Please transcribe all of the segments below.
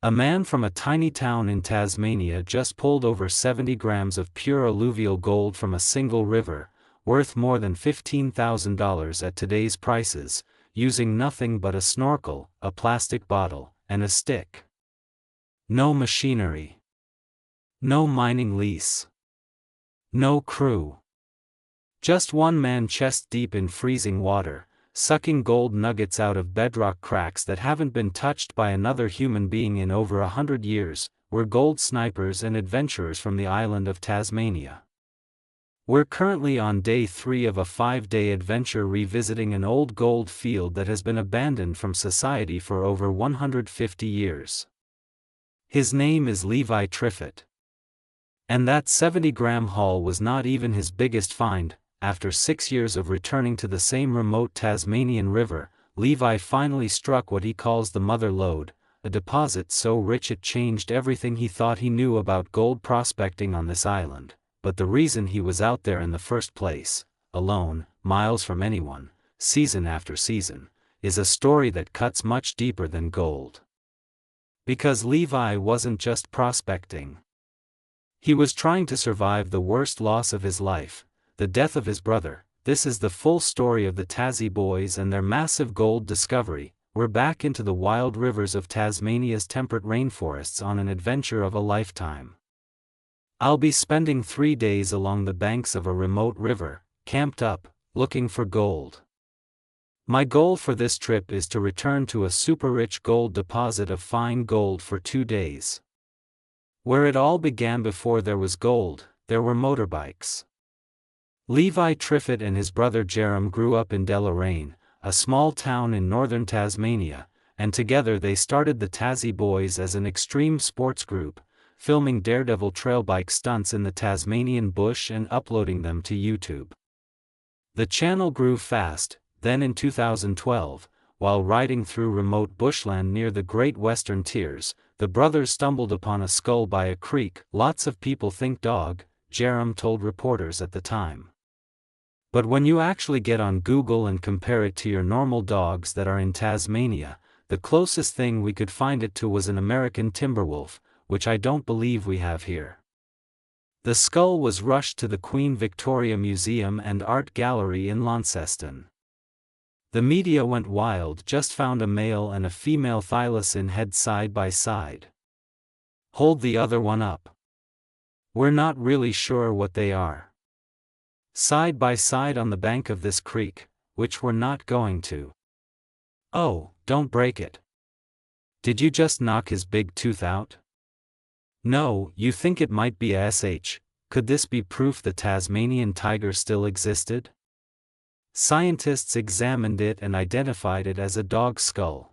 A man from a tiny town in Tasmania just pulled over 70 grams of pure alluvial gold from a single river, worth more than $15,000 at today's prices, using nothing but a snorkel, a plastic bottle, and a stick. No machinery. No mining lease. No crew. Just one man chest deep in freezing water, sucking gold nuggets out of bedrock cracks that haven't been touched by another human being in over 100 years. We're gold snipers and adventurers from the island of Tasmania. We're currently on day 3 of a 5-day adventure revisiting an old gold field that has been abandoned from society for over 150 years. His name is Levi Triffitt. And that 70-gram haul was not even his biggest find. After 6 years of returning to the same remote Tasmanian river, Levi finally struck what he calls the mother lode, a deposit so rich it changed everything he thought he knew about gold prospecting on this island. But the reason he was out there in the first place, alone, miles from anyone, season after season, is a story that cuts much deeper than gold. Because Levi wasn't just prospecting. He was trying to survive the worst loss of his life, the death of his brother. This is the full story of the Tassie Boys and their massive gold discovery. We're back into the wild rivers of Tasmania's temperate rainforests on an adventure of a lifetime. I'll be spending 3 days along the banks of a remote river, camped up, looking for gold. My goal for this trip is to return to a super-rich gold deposit of fine gold for 2 days. Where it all began before there was gold, there were motorbikes. Levi Triffitt and his brother Jerem grew up in Deloraine, a small town in northern Tasmania, and together they started the Tassie Boys as an extreme sports group, filming daredevil trail bike stunts in the Tasmanian bush and uploading them to YouTube. The channel grew fast. Then in 2012, while riding through remote bushland near the Great Western Tiers, the brothers stumbled upon a skull by a creek. Lots of people think dog, Jerem told reporters at the time. But when you actually get on Google and compare it to your normal dogs that are in Tasmania, the closest thing we could find it to was an American timberwolf, which I don't believe we have here. The skull was rushed to the Queen Victoria Museum and Art Gallery in Launceston. The media went wild, just found a male and a female thylacine head side by side. Hold the other one up. We're not really sure what they are. Side by side on the bank of this creek, which we're not going to. Oh, don't break it. Did you just knock his big tooth out? No, you think it might be a SH. Could this be proof the Tasmanian tiger still existed? Scientists examined it and identified it as a dog skull.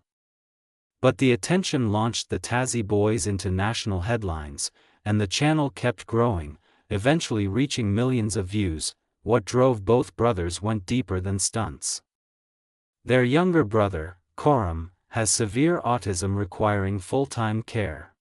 But the attention launched the Tassie Boys into national headlines, and the channel kept growing, eventually reaching millions of views. What drove both brothers went deeper than stunts. Their younger brother, Coram, has severe autism requiring full-time care.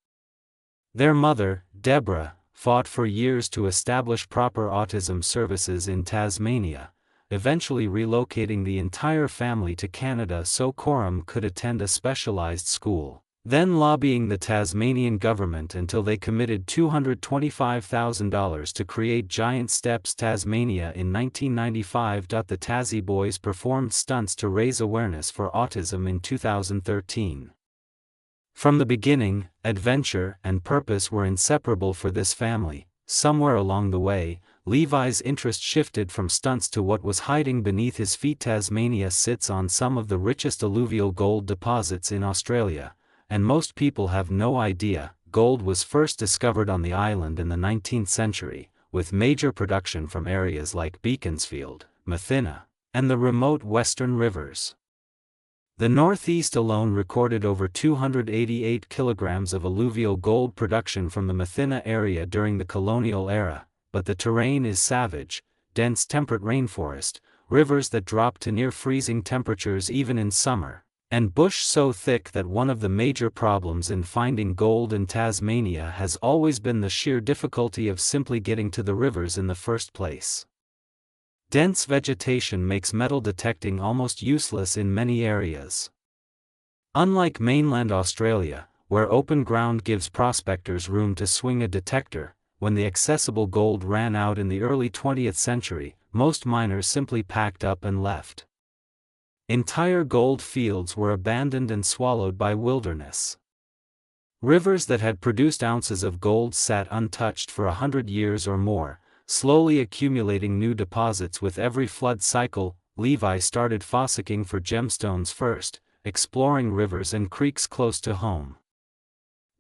Their mother, Deborah, fought for years to establish proper autism services in Tasmania, eventually relocating the entire family to Canada so Coram could attend a specialized school, then lobbying the Tasmanian government until they committed $225,000 to create Giant Steps Tasmania in 1995. The Tassie Boys performed stunts to raise awareness for autism in 2013. From the beginning, adventure and purpose were inseparable for this family. Somewhere along the way, Levi's interest shifted from stunts to what was hiding beneath his feet. Tasmania sits on some of the richest alluvial gold deposits in Australia, and most people have no idea. Gold was first discovered on the island in the 19th century, with major production from areas like Beaconsfield, Mathina, and the remote western rivers. The Northeast alone recorded over 288 kilograms of alluvial gold production from the Mathina area during the colonial era, but the terrain is savage, dense temperate rainforest, rivers that drop to near freezing temperatures even in summer, and bush so thick that one of the major problems in finding gold in Tasmania has always been the sheer difficulty of simply getting to the rivers in the first place. Dense vegetation makes metal detecting almost useless in many areas. Unlike mainland Australia, where open ground gives prospectors room to swing a detector. When the accessible gold ran out in the early 20th century, most miners simply packed up and left. Entire gold fields were abandoned and swallowed by wilderness. Rivers that had produced ounces of gold sat untouched for 100 years or more, slowly accumulating new deposits with every flood cycle. Levi started fossicking for gemstones first, exploring rivers and creeks close to home.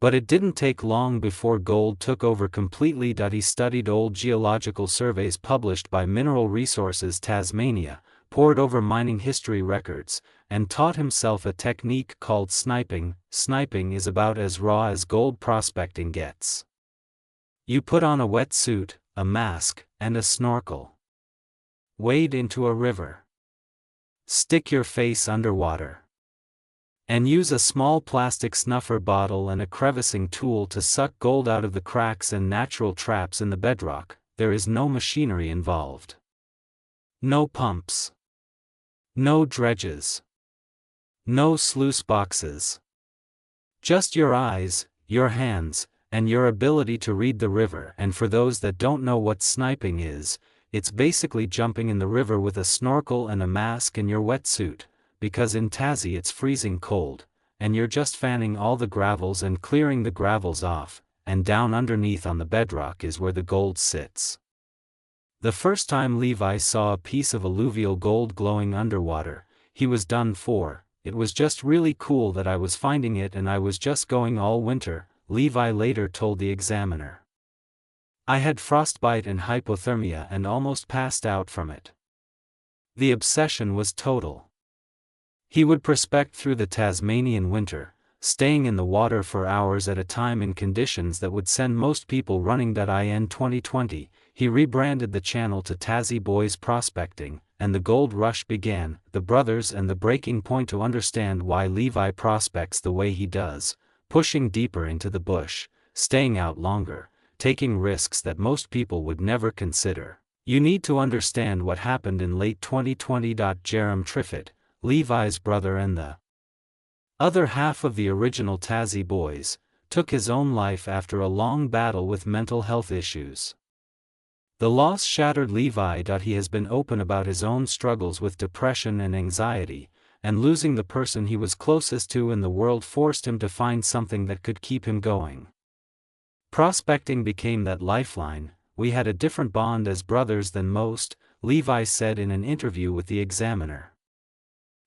But it didn't take long before gold took over completely. He studied old geological surveys published by Mineral Resources Tasmania, pored over mining history records, and taught himself a technique called sniping. Sniping is about as raw as gold prospecting gets. You put on a wetsuit, a mask, and a snorkel. Wade into a river. Stick your face underwater. And use a small plastic snuffer bottle and a crevicing tool to suck gold out of the cracks and natural traps in the bedrock. There is no machinery involved. No pumps. No dredges. No sluice boxes. Just your eyes, your hands, and your ability to read the river. And for those that don't know what sniping is, it's basically jumping in the river with a snorkel and a mask and your wetsuit, because in Tassie it's freezing cold, and you're just fanning all the gravels and clearing the gravels off, and down underneath on the bedrock is where the gold sits. The first time Levi saw a piece of alluvial gold glowing underwater, he was done for. It was just really cool that I was finding it, and I was just going all winter, Levi later told the Examiner. I had frostbite and hypothermia and almost passed out from it. The obsession was total. He would prospect through the Tasmanian winter, staying in the water for hours at a time in conditions that would send most people running. In 2020, he rebranded the channel to Tassie Boys Prospecting, and the gold rush began. The brothers and the breaking point to understand why Levi prospects the way he does, pushing deeper into the bush, staying out longer, taking risks that most people would never consider. You need to understand what happened in late 2020. Jerem Triffitt, Levi's brother and the other half of the original Tassie Boys, took his own life after a long battle with mental health issues. The loss shattered Levi. He has been open about his own struggles with depression and anxiety, and losing the person he was closest to in the world forced him to find something that could keep him going. Prospecting became that lifeline. We had a different bond as brothers than most, Levi said in an interview with the Examiner.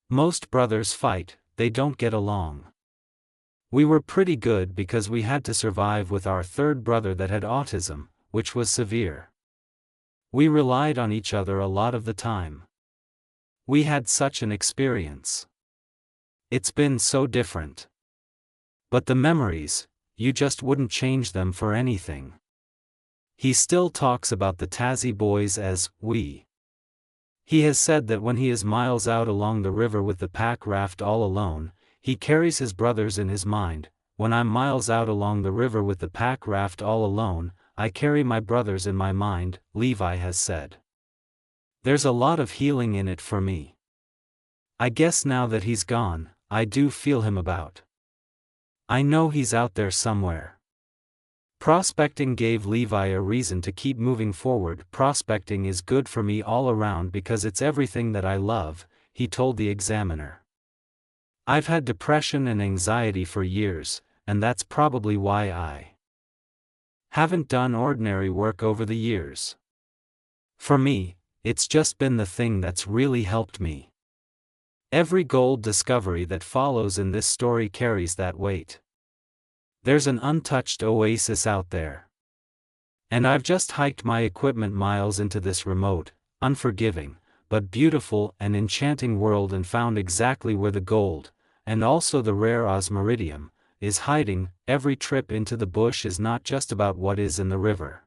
Most brothers fight, they don't get along. We were pretty good because we had to survive with our third brother that had autism, which was severe. We relied on each other a lot of the time. We had such an experience. It's been so different. But the memories, you just wouldn't change them for anything. He still talks about the Tassie Boys as we. He has said that when he is miles out along the river with the pack raft all alone, he carries his brothers in his mind. When I'm miles out along the river with the pack raft all alone, I carry my brothers in my mind, Levi has said. There's a lot of healing in it for me. I guess now that he's gone, I do feel him about. I know he's out there somewhere. Prospecting gave Levi a reason to keep moving forward. Prospecting is good for me all around because it's everything that I love, he told the Examiner. I've had depression and anxiety for years, and that's probably why I haven't done ordinary work over the years. For me, it's just been the thing that's really helped me. Every gold discovery that follows in this story carries that weight. There's an untouched oasis out there. And I've just hiked my equipment miles into this remote, unforgiving, but beautiful and enchanting world and found exactly where the gold, and also the rare osmiridium, is hiding. Every trip into the bush is not just about what is in the river.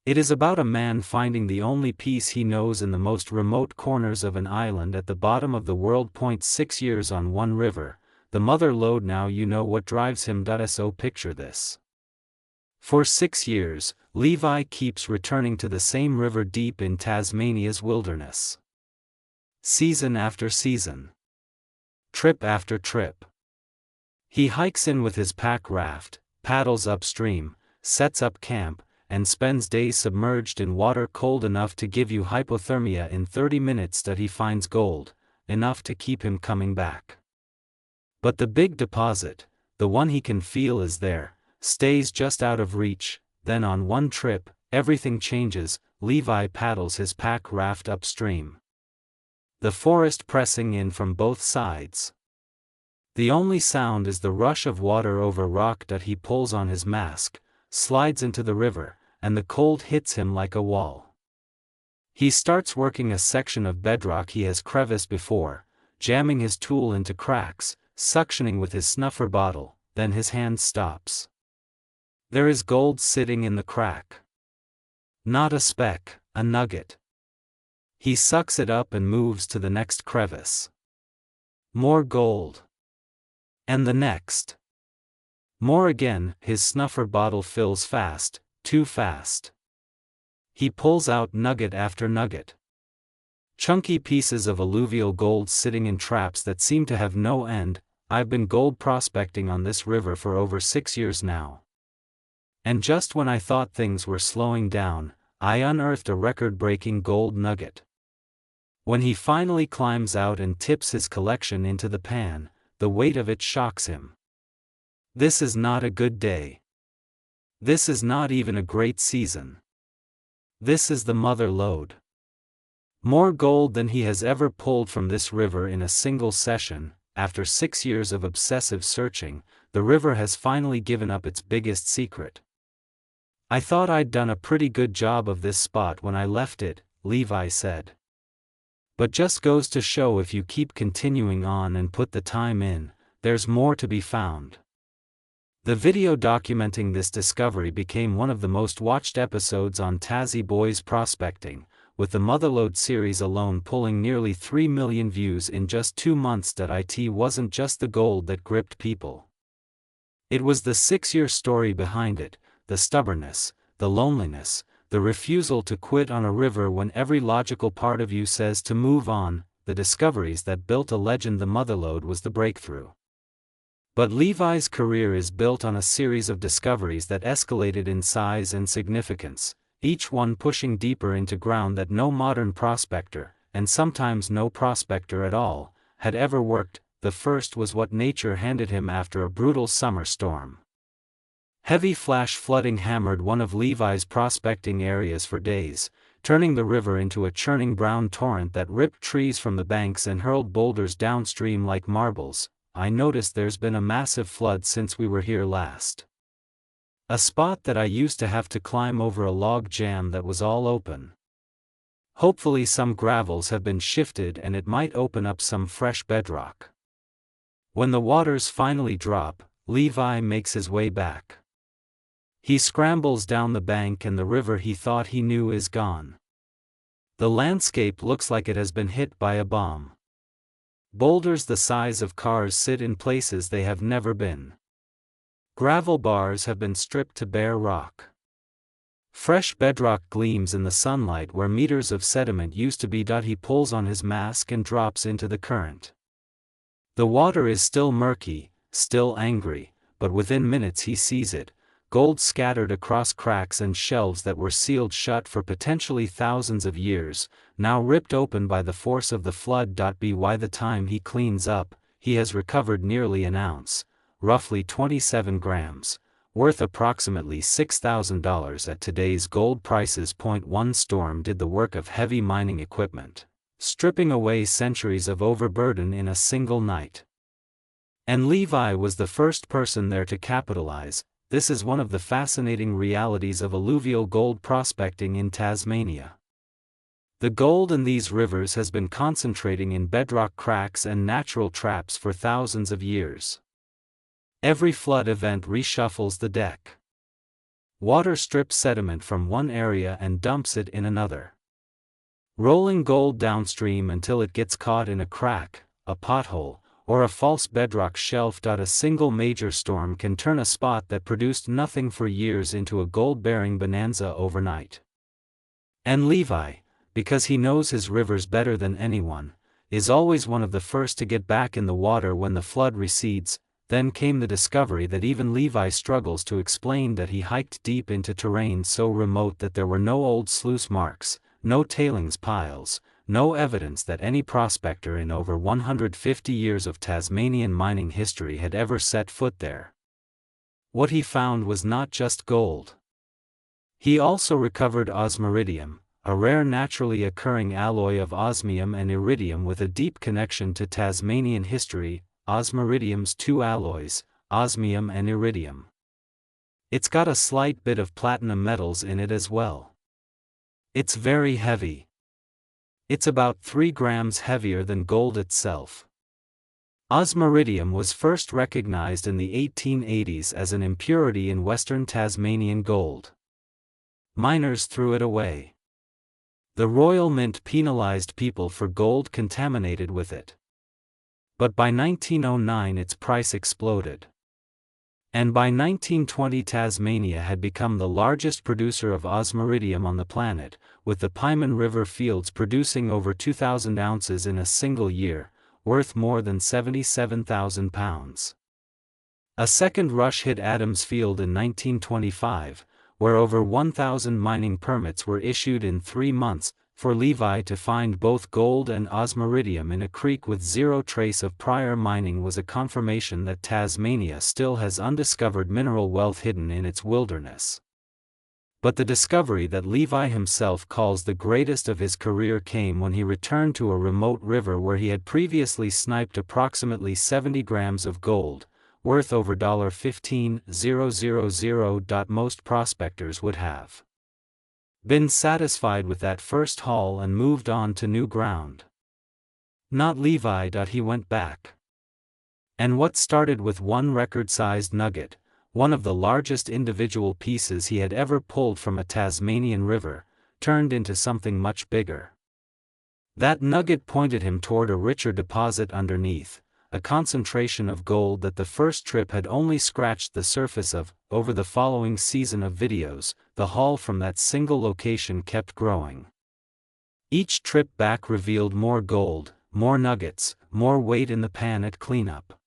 It is about a man finding the only peace he knows in the most remote corners of an island at the bottom of the world. 6 years on one river, the mother lode. Now you know what drives him. So picture this. For 6 years, Levi keeps returning to the same river deep in Tasmania's wilderness. Season after season. Trip after trip. He hikes in with his pack raft, paddles upstream, sets up camp, and spends days submerged in water cold enough to give you hypothermia in 30 minutes that he finds gold, enough to keep him coming back. But the big deposit, the one he can feel is there, stays just out of reach. Then on one trip, everything changes. Levi paddles his pack raft upstream. The forest pressing in from both sides. The only sound is the rush of water over rock that he pulls on his mask, slides into the river, and the cold hits him like a wall. He starts working a section of bedrock he has creviced before, jamming his tool into cracks, suctioning with his snuffer bottle, then his hand stops. There is gold sitting in the crack. Not a speck, a nugget. He sucks it up and moves to the next crevice. More gold. And the next. More again. His snuffer bottle fills fast, too fast. He pulls out nugget after nugget. Chunky pieces of alluvial gold sitting in traps that seem to have no end. I've been gold prospecting on this river for over 6 years now. And just when I thought things were slowing down, I unearthed a record-breaking gold nugget. When he finally climbs out and tips his collection into the pan, the weight of it shocks him. This is not a good day. This is not even a great season. This is the mother lode. More gold than he has ever pulled from this river in a single session. After 6 years of obsessive searching, the river has finally given up its biggest secret. I thought I'd done a pretty good job of this spot when I left it, Levi said. But just goes to show if you keep continuing on and put the time in, there's more to be found. The video documenting this discovery became one of the most watched episodes on Tassie Boys prospecting, with the Motherlode series alone pulling nearly 3 million views in just 2 months. It wasn't just the gold that gripped people. It was the 6-year story behind it, the stubbornness, the loneliness, the refusal to quit on a river when every logical part of you says to move on, the discoveries that built a legend. The Motherlode was the breakthrough. But Levi's career is built on a series of discoveries that escalated in size and significance, each one pushing deeper into ground that no modern prospector, and sometimes no prospector at all, had ever worked. The first was what nature handed him after a brutal summer storm. Heavy flash flooding hammered one of Levi's prospecting areas for days, turning the river into a churning brown torrent that ripped trees from the banks and hurled boulders downstream like marbles. I noticed there's been a massive flood since we were here last. A spot that I used to have to climb over a log jam that was all open. Hopefully some gravels have been shifted and it might open up some fresh bedrock. When the waters finally drop, Levi makes his way back. He scrambles down the bank and the river he thought he knew is gone. The landscape looks like it has been hit by a bomb. Boulders the size of cars sit in places they have never been. Gravel bars have been stripped to bare rock. Fresh bedrock gleams in the sunlight where meters of sediment used to be. He pulls on his mask and drops into the current. The water is still murky, still angry, but within minutes he sees it. Gold scattered across cracks and shelves that were sealed shut for potentially thousands of years, now ripped open by the force of the flood. By the time he cleans up, he has recovered nearly an ounce, roughly 27 grams, worth approximately $6,000 at today's gold prices. One storm did the work of heavy mining equipment, stripping away centuries of overburden in a single night. And Levi was the first person there to capitalize. This is one of the fascinating realities of alluvial gold prospecting in Tasmania. The gold in these rivers has been concentrating in bedrock cracks and natural traps for thousands of years. Every flood event reshuffles the deck. Water strips sediment from one area and dumps it in another, rolling gold downstream until it gets caught in a crack, a pothole, or a false bedrock shelf. A single major storm can turn a spot that produced nothing for years into a gold-bearing bonanza overnight. And Levi, because he knows his rivers better than anyone, is always one of the first to get back in the water when the flood recedes. Then came the discovery that even Levi struggles to explain that he hiked deep into terrain so remote that there were no old sluice marks, no tailings piles, no evidence that any prospector in over 150 years of Tasmanian mining history had ever set foot there. What he found was not just gold. He also recovered osmiridium, a rare naturally occurring alloy of osmium and iridium with a deep connection to Tasmanian history. Osmiridium's two alloys, osmium and iridium. It's got a slight bit of platinum metals in it as well. It's very heavy. It's about 3 grams heavier than gold itself. Osmiridium was first recognized in the 1880s as an impurity in western Tasmanian gold. Miners threw it away. The Royal Mint penalized people for gold contaminated with it. But by 1909 its price exploded. And by 1920 Tasmania had become the largest producer of osmiridium on the planet, with the Pieman River fields producing over 2,000 ounces in a single year, worth more than £77,000. A second rush hit Adams Field in 1925, where over 1,000 mining permits were issued in 3 months, for Levi to find both gold and osmiridium in a creek with zero trace of prior mining was a confirmation that Tasmania still has undiscovered mineral wealth hidden in its wilderness. But the discovery that Levi himself calls the greatest of his career came when he returned to a remote river where he had previously sniped approximately 70 grams of gold, worth over $15,000. Most prospectors would have been satisfied with that first haul and moved on to new ground. Not Levi. He went back. And what started with one record-sized nugget, one of the largest individual pieces he had ever pulled from a Tasmanian river, turned into something much bigger. That nugget pointed him toward a richer deposit underneath, a concentration of gold that the first trip had only scratched the surface of. Over the following season of videos, the haul from that single location kept growing. Each trip back revealed more gold, more nuggets, more weight in the pan at cleanup.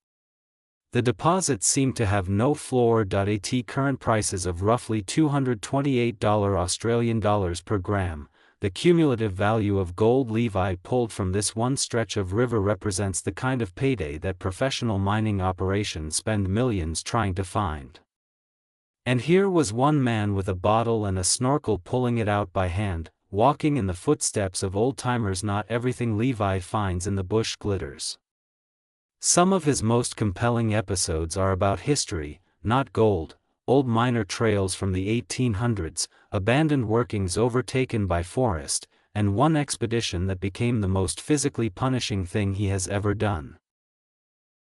The deposit seemed to have no floor. At current prices of roughly $228 Australian dollars per gram, the cumulative value of gold Levi pulled from this one stretch of river represents the kind of payday that professional mining operations spend millions trying to find. And here was one man with a bottle and a snorkel pulling it out by hand, walking in the footsteps of old-timers. Not everything Levi finds in the bush glitters. Some of his most compelling episodes are about history, not gold, old miner trails from the 1800s, abandoned workings overtaken by forest, and one expedition that became the most physically punishing thing he has ever done.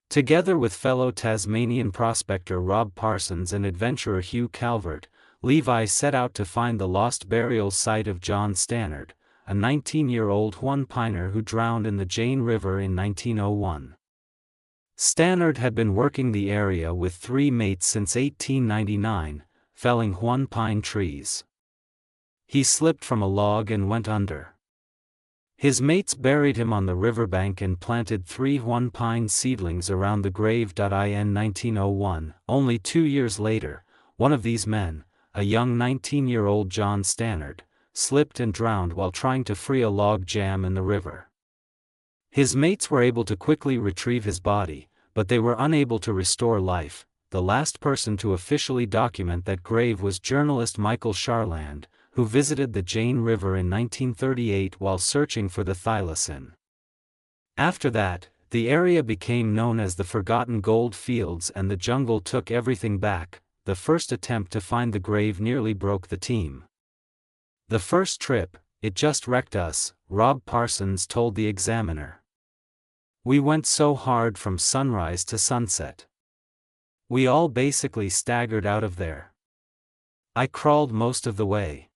Together with fellow Tasmanian prospector Rob Parsons and adventurer Hugh Calvert, Levi set out to find the lost burial site of John Stannard, a 19-year-old Huon piner who drowned in the Jane River in 1901. Stannard had been working the area with 3 mates since 1899, felling Huon pine trees. He slipped from a log and went under. His mates buried him on the riverbank and planted 3 Huon pine seedlings around the grave. In 1901, only 2 years later, one of these men, a young 19-year-old John Stannard, slipped and drowned while trying to free a log jam in the river. His mates were able to quickly retrieve his body, but they were unable to restore life. The last person to officially document that grave was journalist Michael Charland, who visited the Jane River in 1938 while searching for the thylacine. After that, the area became known as the Forgotten Gold Fields and the jungle took everything back. The first attempt to find the grave nearly broke the team. The first trip, it just wrecked us, Rob Parsons told the Examiner. We went so hard from sunrise to sunset. We all basically staggered out of there. I crawled most of the way.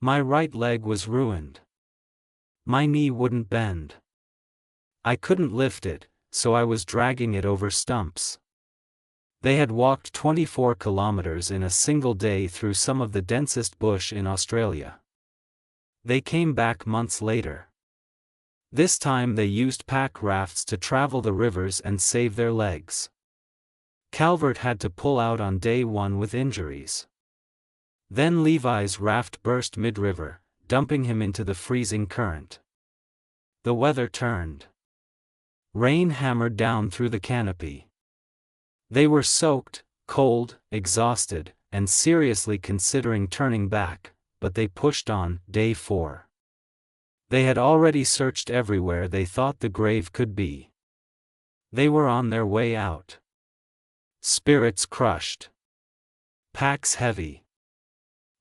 My right leg was ruined. My knee wouldn't bend. I couldn't lift it, so I was dragging it over stumps. They had walked 24 kilometers in a single day through some of the densest bush in Australia. They came back months later. This time they used pack rafts to travel the rivers and save their legs. Calvert had to pull out on day one with injuries. Then Levi's raft burst mid-river, dumping him into the freezing current. The weather turned. Rain hammered down through the canopy. They were soaked, cold, exhausted, and seriously considering turning back, but they pushed on. Day 4. They had already searched everywhere they thought the grave could be. They were on their way out. Spirits crushed. Packs heavy.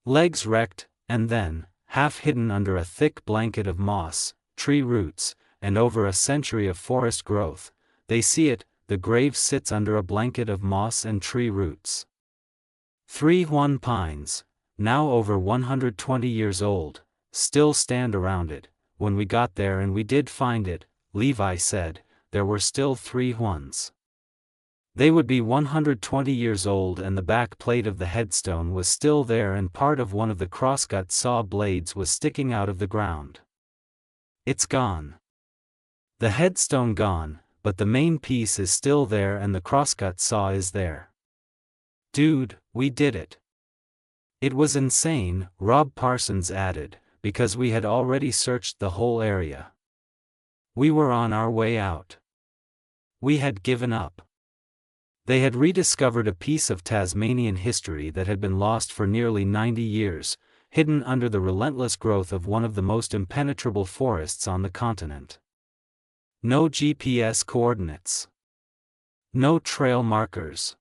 Legs wrecked, and then, half hidden under a thick blanket of moss, tree roots, and over a century of forest growth, they see it, the grave sits under a blanket of moss and tree roots. 3 Juan pines, now over 120 years old, still stand around it. When we got there and we did find it, Levi said, there were still 3 Juans. They would be 120 years old and the back plate of the headstone was still there and part of one of the crosscut saw blades was sticking out of the ground. It's gone. The headstone gone, but the main piece is still there and the crosscut saw is there. Dude, we did it. It was insane, Rob Parsons added, because we had already searched the whole area. We were on our way out. We had given up. They had rediscovered a piece of Tasmanian history that had been lost for nearly 90 years, hidden under the relentless growth of one of the most impenetrable forests on the continent. No GPS coordinates. No trail markers.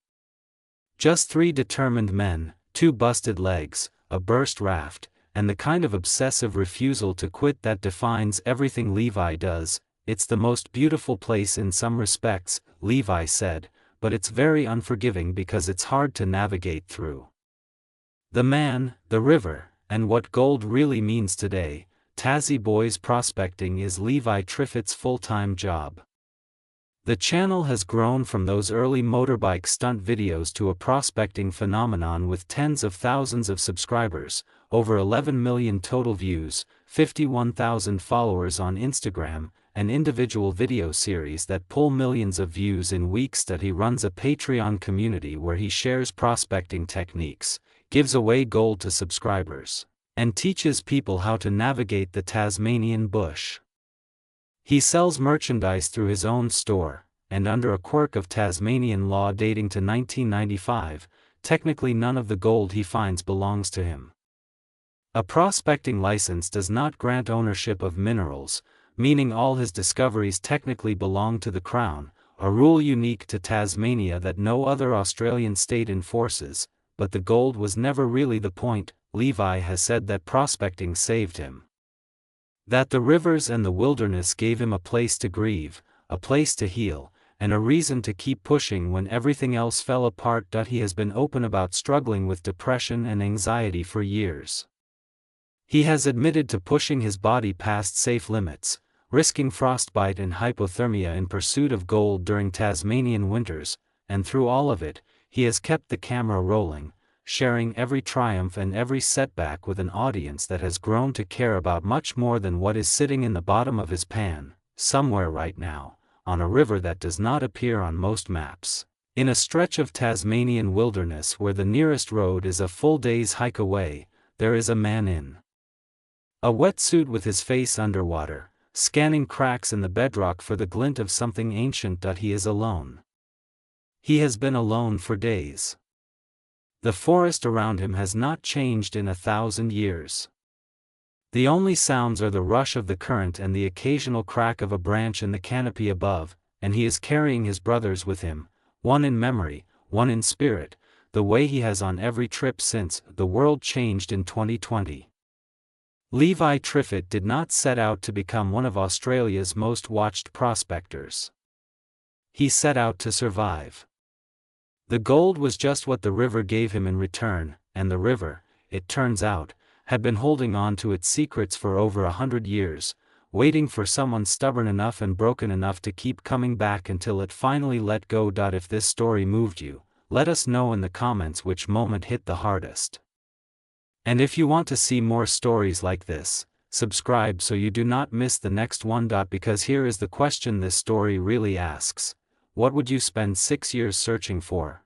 Just 3 determined men, 2 busted legs, a burst raft, and the kind of obsessive refusal to quit that defines everything Levi does. It's the most beautiful place in some respects, Levi said, but it's very unforgiving because it's hard to navigate through. The man, the river, and what gold really means today. Tassie Boys prospecting is Levi Triffitt's full-time job. The channel has grown from those early motorbike stunt videos to a prospecting phenomenon with tens of thousands of subscribers, over 11 million total views, 51,000 followers on Instagram, an individual video series that pull millions of views in weeks. That he runs a Patreon community where he shares prospecting techniques, gives away gold to subscribers, and teaches people how to navigate the Tasmanian bush. He sells merchandise through his own store, and under a quirk of Tasmanian law dating to 1995, technically none of the gold he finds belongs to him. A prospecting license does not grant ownership of minerals, meaning all his discoveries technically belong to the Crown, a rule unique to Tasmania that no other Australian state enforces, but the gold was never really the point. Levi has said that prospecting saved him. That the rivers and the wilderness gave him a place to grieve, a place to heal, and a reason to keep pushing when everything else fell apart. He has been open about struggling with depression and anxiety for years. He has admitted to pushing his body past safe limits, risking frostbite and hypothermia in pursuit of gold during Tasmanian winters, and through all of it, he has kept the camera rolling, sharing every triumph and every setback with an audience that has grown to care about much more than what is sitting in the bottom of his pan, somewhere right now, on a river that does not appear on most maps, in a stretch of Tasmanian wilderness where the nearest road is a full day's hike away. There is a man in a wetsuit with his face underwater, scanning cracks in the bedrock for the glint of something ancient. He is alone. He has been alone for days. The forest around him has not changed in 1,000 years. The only sounds are the rush of the current and the occasional crack of a branch in the canopy above, and he is carrying his brothers with him, one in memory, one in spirit, the way he has on every trip since the world changed in 2020. Levi Triffitt did not set out to become one of Australia's most watched prospectors. He set out to survive. The gold was just what the river gave him in return, and the river, it turns out, had been holding on to its secrets for over 100 years, waiting for someone stubborn enough and broken enough to keep coming back until it finally let go. If this story moved you, let us know in the comments which moment hit the hardest. And if you want to see more stories like this, subscribe so you do not miss the next one. Because here is the question this story really asks: What would you spend 6 years searching for?